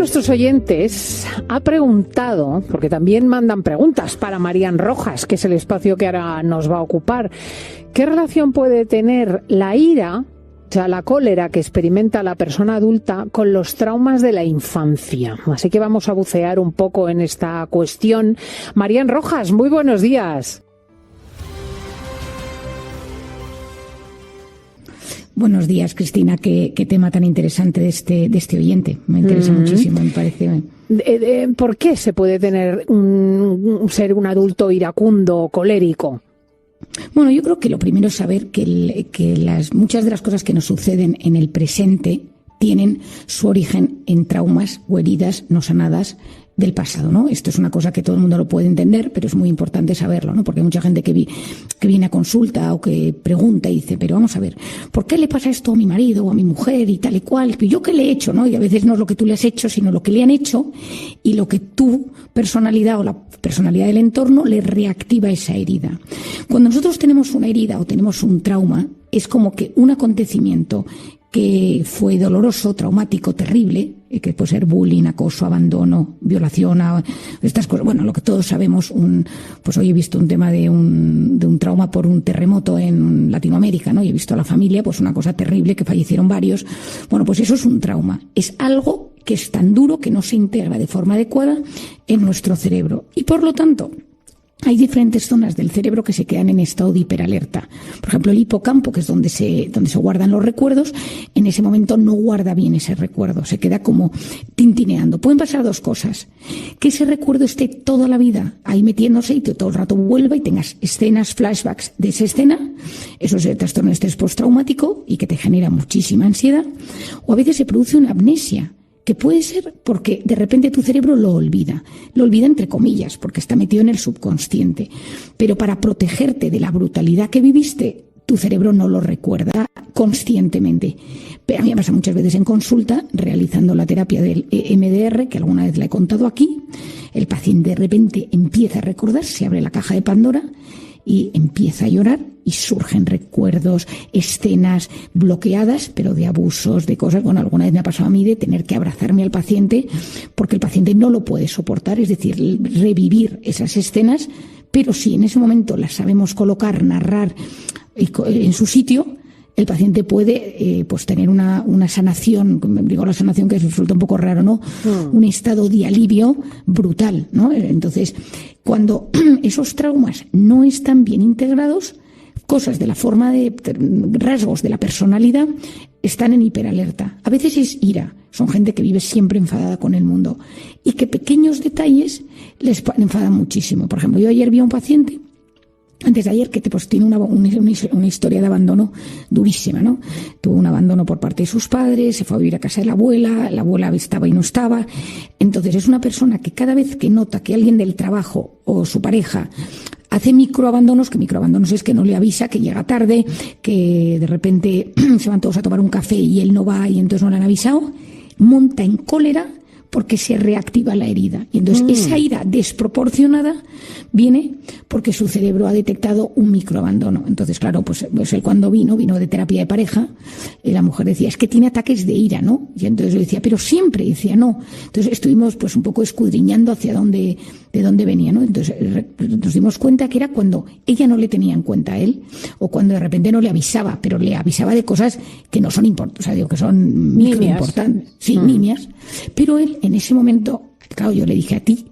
nuestros oyentes ha preguntado, porque también mandan preguntas para Marían Rojas, que es el espacio que ahora nos va a ocupar, ¿qué relación puede tener la ira, o sea, la cólera que experimenta la persona adulta con los traumas de la infancia? Así que vamos a bucear un poco en esta cuestión. Marían Rojas, muy buenos días. Buenos días, Cristina. Qué tema tan interesante de este oyente. Me interesa muchísimo, me parece. ¿Por qué se puede tener ser un adulto iracundo, colérico? Bueno, yo creo que lo primero es saber que muchas de las cosas que nos suceden en el presente tienen su origen en traumas o heridas no sanadas del pasado, ¿no? Esto es una cosa que todo el mundo lo puede entender, pero es muy importante saberlo, ¿no? Porque hay mucha gente que viene a consulta o que pregunta y dice, pero vamos a ver, ¿por qué le pasa esto a mi marido o a mi mujer y tal y cual? ¿Yo qué le he hecho, no? Y a veces no es lo que tú le has hecho, sino lo que le han hecho y lo que tu personalidad o la personalidad del entorno le reactiva esa herida. Cuando nosotros tenemos una herida o tenemos un trauma, es como que un acontecimiento que fue doloroso, traumático, terrible, que puede ser bullying, acoso, abandono, violación, estas cosas. Bueno, lo que todos sabemos, pues hoy he visto un tema de un trauma por un terremoto en Latinoamérica, ¿no? Y he visto a la familia, pues una cosa terrible, que fallecieron varios. Bueno, pues eso es un trauma. Es algo que es tan duro que no se integra de forma adecuada en nuestro cerebro. Y por lo tanto, hay diferentes zonas del cerebro que se quedan en estado de hiperalerta. Por ejemplo, el hipocampo, que es donde se guardan los recuerdos, en ese momento no guarda bien ese recuerdo, se queda como tintineando. Pueden pasar dos cosas: que ese recuerdo esté toda la vida ahí metiéndose y que todo el rato vuelva y tengas escenas, flashbacks de esa escena, eso es el trastorno de estrés postraumático y que te genera muchísima ansiedad. O a veces se produce una amnesia, que puede ser porque de repente tu cerebro lo olvida entre comillas, porque está metido en el subconsciente, pero para protegerte de la brutalidad que viviste, tu cerebro no lo recuerda conscientemente. Pero a mí me pasa muchas veces en consulta, realizando la terapia del EMDR, que alguna vez la he contado aquí, el paciente de repente empieza a recordar, se abre la caja de Pandora y empieza a llorar y surgen recuerdos, escenas bloqueadas, pero de abusos, de cosas. Bueno, alguna vez me ha pasado a mí de tener que abrazarme al paciente porque el paciente no lo puede soportar, es decir, revivir esas escenas, pero si en ese momento las sabemos colocar, narrar en su sitio, el paciente puede pues tener una sanación, digo la sanación que resulta un poco raro, ¿no? Un estado de alivio brutal, ¿no? Entonces, cuando esos traumas no están bien integrados, cosas de la forma de rasgos de la personalidad están en hiperalerta. A veces es ira, son gente que vive siempre enfadada con el mundo y que pequeños detalles les enfadan muchísimo. Por ejemplo, yo ayer vi a un paciente, antes de ayer, que tiene una historia de abandono durísima, ¿no? Tuvo un abandono por parte de sus padres, se fue a vivir a casa de la abuela estaba y no estaba. Entonces es una persona que cada vez que nota que alguien del trabajo o su pareja hace microabandonos, que microabandonos es que no le avisa, que llega tarde, que de repente se van todos a tomar un café y él no va y entonces no le han avisado, monta en cólera porque se reactiva la herida. Y entonces esa ira desproporcionada viene porque su cerebro ha detectado un microabandono. Entonces, claro, pues él cuando vino de terapia de pareja, la mujer decía, es que tiene ataques de ira, ¿no? Y entonces yo decía, pero siempre, y decía, no. Entonces estuvimos pues un poco escudriñando de dónde venía, ¿no? Entonces nos dimos cuenta que era cuando ella no le tenía en cuenta a él, o cuando de repente no le avisaba, pero le avisaba de cosas que no son importantes, o sea, digo que son microimportantes, sí, niñas, pero él en ese momento, claro, yo le dije, a ti,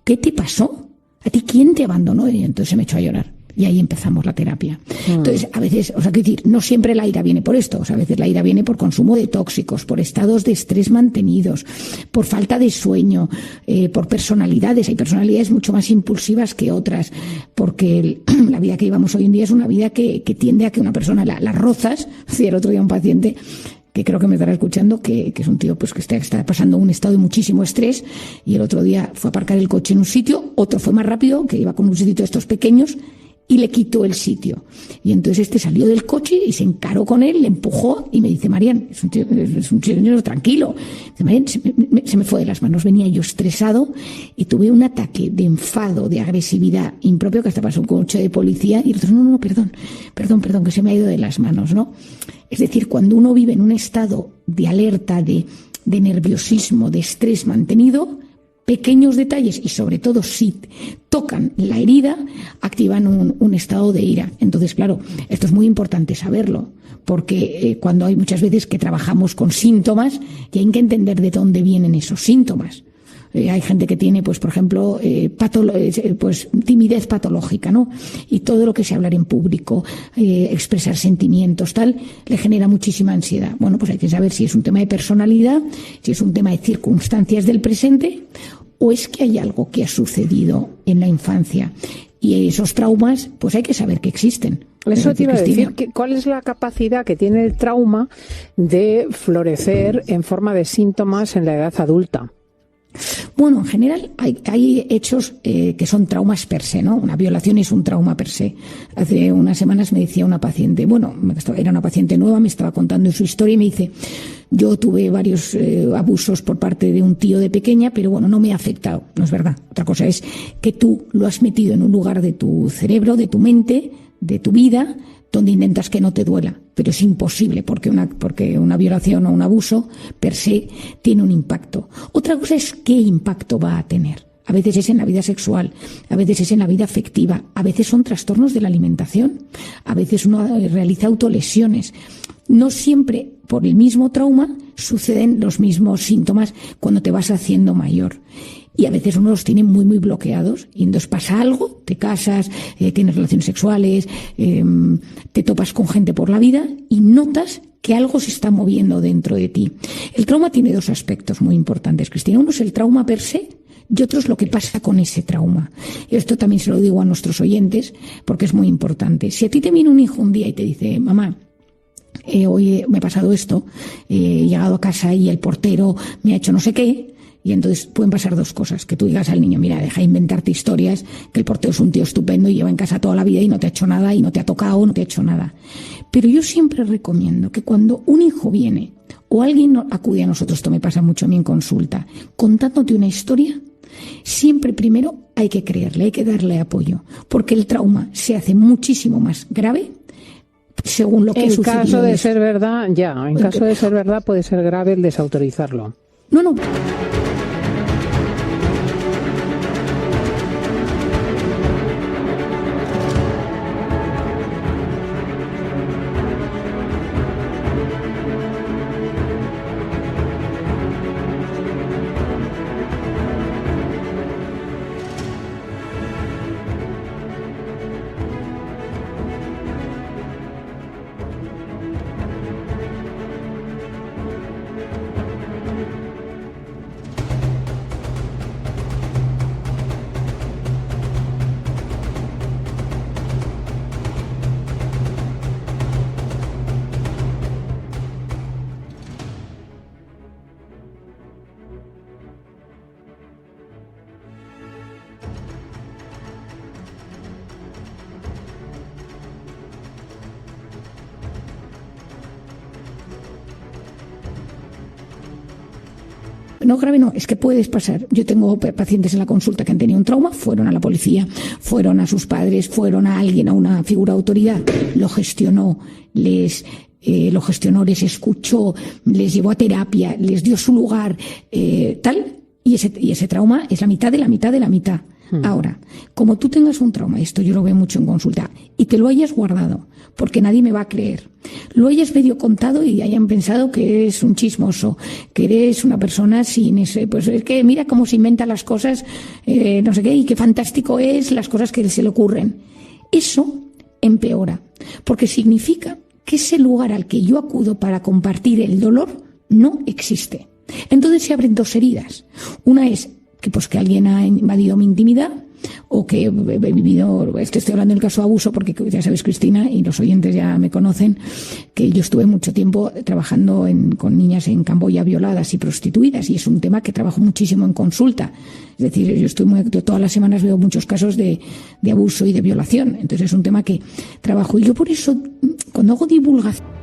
¿qué te pasó? ¿A ti quién te abandonó? Y entonces se me echó a llorar. Y ahí empezamos la terapia. Entonces, a veces, o sea, quiero decir, no siempre la ira viene por esto. O sea, a veces la ira viene por consumo de tóxicos, por estados de estrés mantenidos, por falta de sueño, por personalidades. Hay personalidades mucho más impulsivas que otras, porque la vida que llevamos hoy en día es una vida que tiende a que una persona la rozas. Sí, el otro día un paciente que creo que me estará escuchando, que es un tío pues que está pasando un estado de muchísimo estrés, y el otro día fue a aparcar el coche en un sitio, otro fue más rápido, que iba con un sitio de estos pequeños, y le quitó el sitio. Y entonces este salió del coche y se encaró con él, le empujó y me dice, Marían, es un tío tranquilo. Dice, Marían, se me fue de las manos, venía yo estresado y tuve un ataque de enfado, de agresividad impropio, que hasta pasó un coche de policía, y el otro, no, perdón, que se me ha ido de las manos, ¿no? Es decir, cuando uno vive en un estado de alerta, de de nerviosismo, de estrés mantenido, pequeños detalles y sobre todo si tocan la herida, activan un estado de ira. Entonces, claro, esto es muy importante saberlo, porque cuando hay muchas veces que trabajamos con síntomas y hay que entender de dónde vienen esos síntomas. Hay gente que tiene, pues, por ejemplo, pues, timidez patológica, ¿no? Y todo lo que sea hablar en público, expresar sentimientos, tal, le genera muchísima ansiedad. Bueno, pues hay que saber si es un tema de personalidad, si es un tema de circunstancias del presente, o es que hay algo que ha sucedido en la infancia. Y esos traumas, pues hay que saber que existen. Eso te iba a decir, ¿cuál es la capacidad que tiene el trauma de florecer en forma de síntomas en la edad adulta? Bueno, en general hay hechos que son traumas per se, ¿no? Una violación es un trauma per se. Hace unas semanas me decía una paciente, bueno, era una paciente nueva, me estaba contando su historia y me dice, yo tuve varios abusos por parte de un tío de pequeña, pero bueno, no me ha afectado. No es verdad. Otra cosa es que tú lo has metido en un lugar de tu cerebro, de tu mente, de tu vida, donde intentas que no te duela, pero es imposible porque una violación o un abuso per se tiene un impacto. Otra cosa es qué impacto va a tener. A veces es en la vida sexual, a veces es en la vida afectiva, a veces son trastornos de la alimentación, a veces uno realiza autolesiones. No siempre por el mismo trauma suceden los mismos síntomas cuando te vas haciendo mayor. Y a veces uno los tiene muy, muy bloqueados. Y entonces pasa algo, te casas, tienes relaciones sexuales, te topas con gente por la vida y notas que algo se está moviendo dentro de ti. El trauma tiene dos aspectos muy importantes, Cristina. Uno es el trauma per se y otro es lo que pasa con ese trauma. Y esto también se lo digo a nuestros oyentes porque es muy importante. Si a ti te viene un hijo un día y te dice, mamá, hoy me ha pasado esto, he llegado a casa y el portero me ha hecho no sé qué, y entonces pueden pasar dos cosas, que tú digas al niño, mira, deja de inventarte historias, que el portero es un tío estupendo y lleva en casa toda la vida y no te ha hecho nada y no te ha tocado, no te ha hecho nada. Pero yo siempre recomiendo que cuando un hijo viene o alguien acude a nosotros, esto me pasa mucho a mí en consulta, contándote una historia, siempre primero hay que creerle, hay que darle apoyo, porque el trauma se hace muchísimo más grave según lo que sucedió. En caso de ser verdad, en caso de ser verdad puede ser grave el desautorizarlo. No. No, grave no, es que puedes pasar. Yo tengo pacientes en la consulta que han tenido un trauma, fueron a la policía, fueron a sus padres, fueron a alguien, a una figura de autoridad, lo gestionó, les escuchó, les llevó a terapia, les dio su lugar, tal, y ese trauma es la mitad de la mitad de la mitad. Ahora, como tú tengas un trauma, esto yo lo veo mucho en consulta, y te lo hayas guardado, porque nadie me va a creer, lo hayas medio contado y hayan pensado que eres un chismoso, que eres una persona sin ese, pues es que mira cómo se inventa las cosas, no sé qué, y qué fantástico es las cosas que se le ocurren. Eso empeora, porque significa que ese lugar al que yo acudo para compartir el dolor no existe. Entonces se abren dos heridas. Una es que alguien ha invadido mi intimidad o que he vivido, estoy hablando del caso de abuso porque ya sabes, Cristina, y los oyentes ya me conocen, que yo estuve mucho tiempo trabajando con niñas en Camboya violadas y prostituidas, y es un tema que trabajo muchísimo en consulta. Es decir, yo todas las semanas veo muchos casos de abuso y de violación, entonces es un tema que trabajo, y yo por eso cuando hago divulgación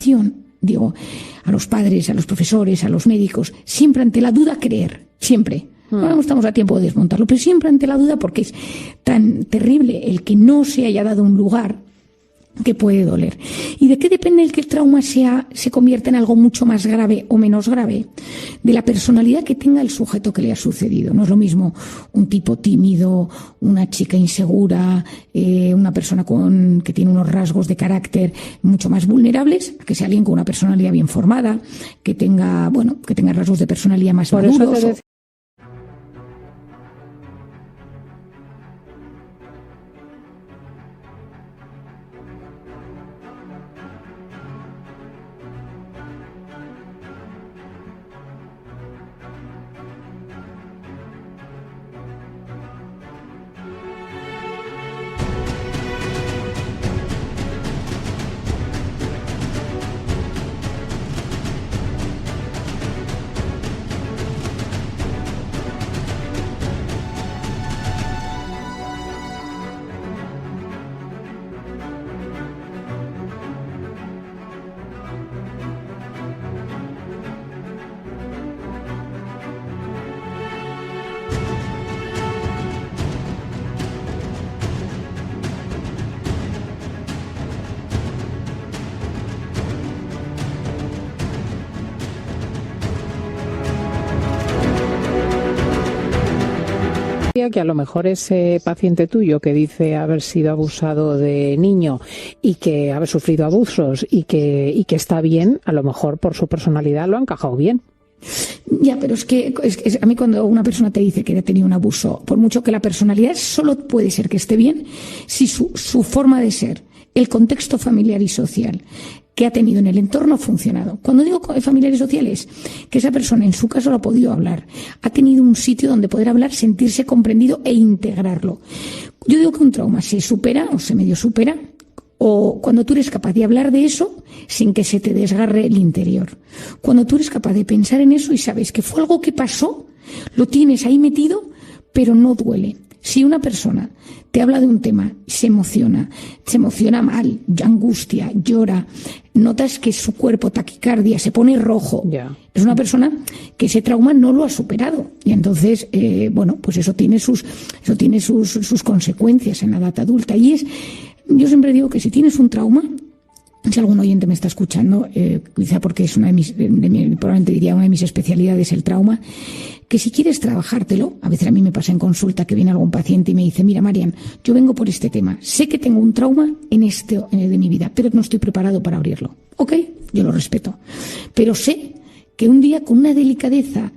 recomendación, digo, a los padres, a los profesores, a los médicos, siempre ante la duda creer, siempre. Ahora no estamos a tiempo de desmontarlo, pero siempre ante la duda, porque es tan terrible el que no se haya dado un lugar que puede doler. ¿Y de qué depende el que el trauma se convierta en algo mucho más grave o menos grave? De la personalidad que tenga el sujeto que le ha sucedido. No es lo mismo un tipo tímido, una chica insegura, una persona que tiene unos rasgos de carácter mucho más vulnerables, que sea alguien con una personalidad bien formada, que tenga rasgos de personalidad más maduros. Que a lo mejor ese paciente tuyo que dice haber sido abusado de niño y que haber sufrido abusos y que está bien, a lo mejor por su personalidad lo ha encajado bien. Ya, pero es que a mí cuando una persona te dice que ha tenido un abuso, por mucho que la personalidad solo puede ser que esté bien, si su forma de ser, el contexto familiar y social que ha tenido en el entorno ha funcionado. Cuando digo familiares sociales, que esa persona en su caso lo ha podido hablar, ha tenido un sitio donde poder hablar, sentirse comprendido e integrarlo. Yo digo que un trauma se supera o se medio supera, o cuando tú eres capaz de hablar de eso sin que se te desgarre el interior. Cuando tú eres capaz de pensar en eso y sabes que fue algo que pasó, lo tienes ahí metido, pero no duele. Si una persona te habla de un tema, se emociona mal, angustia, llora, notas que su cuerpo, taquicardia, se pone rojo, es una persona que ese trauma no lo ha superado. Y entonces, pues eso tiene sus consecuencias en la edad adulta. Yo siempre digo que si tienes un trauma, si algún oyente me está escuchando, quizá porque es probablemente diría una de mis especialidades, el trauma, que si quieres trabajártelo, a veces a mí me pasa en consulta que viene algún paciente y me dice, mira, Marian, yo vengo por este tema, sé que tengo un trauma de mi vida, pero no estoy preparado para abrirlo. Ok, yo lo respeto, pero sé que un día con una delicadeza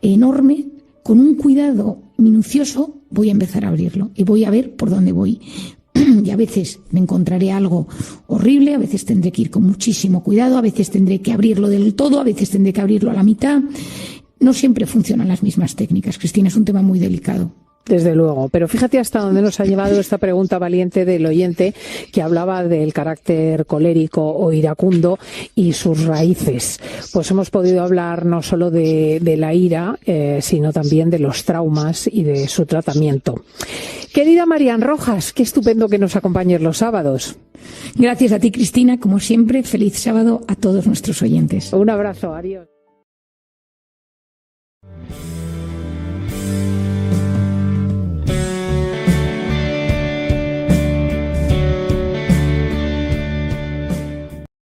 enorme, con un cuidado minucioso, voy a empezar a abrirlo y voy a ver por dónde voy. Y a veces me encontraré algo horrible, a veces tendré que ir con muchísimo cuidado, a veces tendré que abrirlo del todo, a veces tendré que abrirlo a la mitad. No siempre funcionan las mismas técnicas, Cristina, es un tema muy delicado. Desde luego, pero fíjate hasta dónde nos ha llevado esta pregunta valiente del oyente que hablaba del carácter colérico o iracundo y sus raíces. Pues hemos podido hablar no solo de la ira, sino también de los traumas y de su tratamiento. Querida Marian Rojas, qué estupendo que nos acompañes los sábados. Gracias a ti, Cristina, como siempre, feliz sábado a todos nuestros oyentes. Un abrazo, adiós.